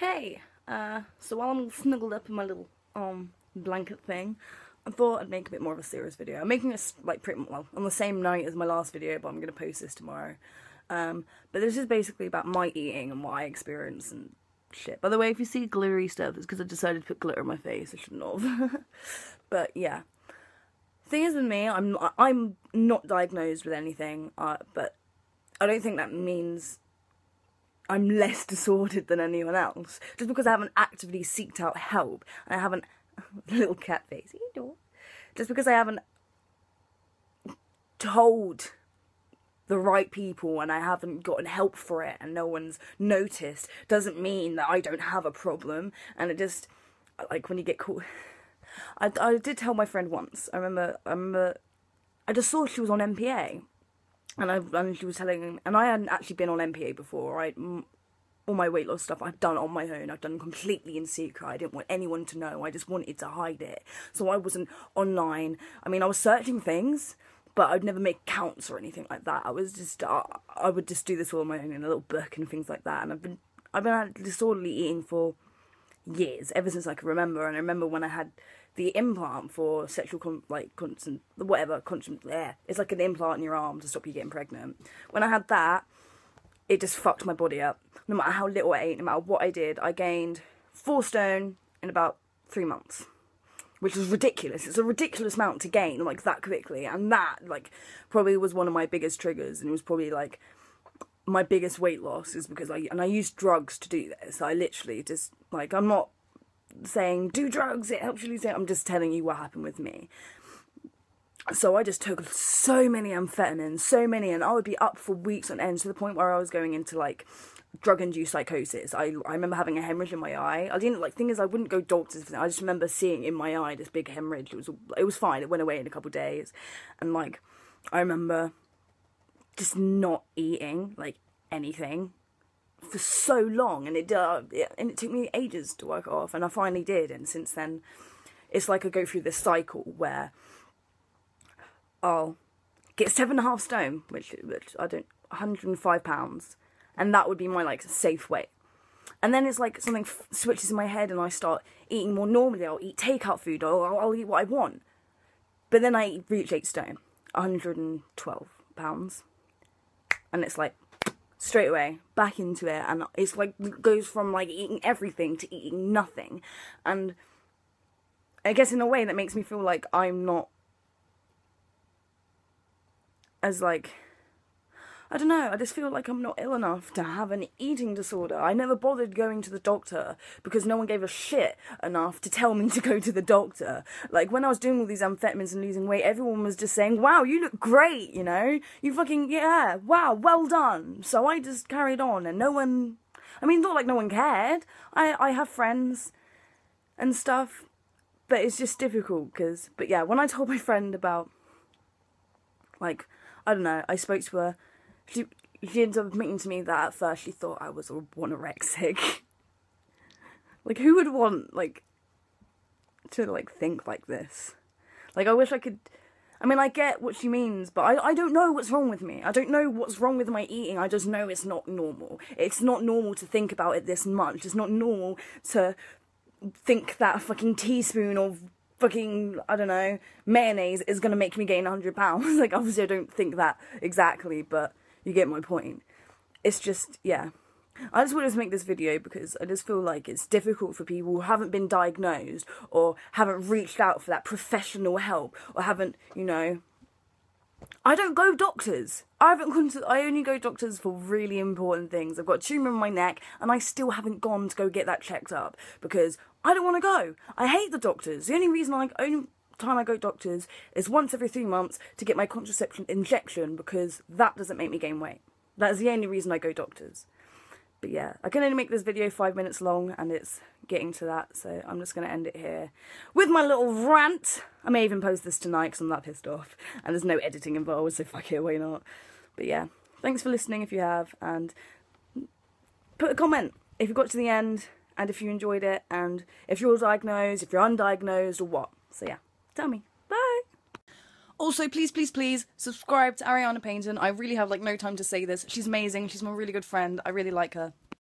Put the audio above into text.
Hey, so while I'm snuggled up in my little blanket thing, I thought I'd make a bit more of a serious video. I'm making this like pretty well on the same night as my last video, but I'm gonna post this tomorrow. But this is basically about my eating and what I experience and shit. By the way, if you see glittery stuff, it's because I decided to put glitter on my face. I shouldn't have. But yeah, thing is with me, I'm not diagnosed with anything, but I don't think that means I'm less disordered than anyone else. Just because I haven't actively seeked out help, and I haven't... little cat face. Just because I haven't told the right people and I haven't gotten help for it and no one's noticed, doesn't mean that I don't have a problem. And it just... like, when you get caught... I did tell my friend once. I remember... I just saw she was on MPA. And she was telling, and I hadn't actually been on MPA before, right? All my weight loss stuff I've done on my own. I've done completely in secret. I didn't want anyone to know. I just wanted to hide it. So I wasn't online. I mean, I was searching things, but I'd never make counts or anything like that. I was just, I would just do this all on my own in a little book and things like that. And I've been disorderly eating for years, ever since I can remember. And I remember when I had the implant for sexual, it's like an implant in your arm to stop you getting pregnant. When I had that, it just fucked my body up. No matter how little I ate, no matter what I did, I gained 4 stone in about 3 months. Which is ridiculous. It's a ridiculous amount to gain, like, that quickly. And that, like, probably was one of my biggest triggers. And it was probably, like, my biggest weight loss is because I used drugs to do this. I literally just, like, I'm not saying do drugs, it helps you lose it. I'm just telling you what happened with me. So I just took so many amphetamines, and I would be up for weeks on end, to the point where I was going into like drug-induced psychosis. I remember having a hemorrhage in my eye. I didn't, like, thing is I wouldn't go doctors for that. I just remember seeing in my eye this big hemorrhage. It was fine. It went away in a couple of days. And like I remember just not eating like anything for so long, and it took me ages to work it off, and I finally did. And since then, it's like I go through this cycle where I'll get 7.5 stone, which I don't, 105 pounds, and that would be my like safe weight. And then it's like something switches in my head, and I start eating more normally. I'll eat takeout food, or I'll eat what I want. But then I reach 8 stone, 112 pounds, and it's like straight away back into it, and it's like goes from like eating everything to eating nothing. And I guess in a way that makes me feel like I'm not as like, I don't know, I just feel like I'm not ill enough to have an eating disorder. I never bothered going to the doctor because no one gave a shit enough to tell me to go to the doctor. Like, when I was doing all these amphetamines and losing weight, everyone was just saying, wow, you look great, you know? You fucking, yeah, wow, well done. So I just carried on, and no one, I mean, not like no one cared. I have friends and stuff, but it's just difficult because, but yeah, when I told my friend about, like, I don't know, I spoke to her. She ended up admitting to me that at first she thought I was anorexic. Like, who would want, like, to, like, think like this? Like, I wish I could... I mean, I get what she means, but I don't know what's wrong with me. I don't know what's wrong with my eating. I just know it's not normal. It's not normal to think about it this much. It's not normal to think that a fucking teaspoon of fucking, I don't know, mayonnaise is going to make me gain 100 pounds. Like, obviously I don't think that exactly, but you get my point. It's just, yeah. I just wanted to make this video because I just feel like it's difficult for people who haven't been diagnosed or haven't reached out for that professional help or haven't, you know... I don't go doctors. I only go doctors for really important things. I've got a tumour in my neck and I still haven't gone to go get that checked up because I don't want to go. I hate the doctors. The only time I go doctors is once every 3 months to get my contraception injection because that doesn't make me gain weight. That's the only reason I go doctors. But yeah, I can only make this video 5 minutes long and it's getting to that, so I'm just going to end it here with my little rant. I may even post this tonight because I'm that pissed off and there's no editing involved, so fuck it, why not? But yeah, thanks for listening if you have, and put a comment if you got to the end and if you enjoyed it, and if you're diagnosed, if you're undiagnosed, or what. So yeah, tell me. Bye! Also, please subscribe to Ariana Payton. I really have like no time to say this. She's amazing. She's my really good friend. I really like her.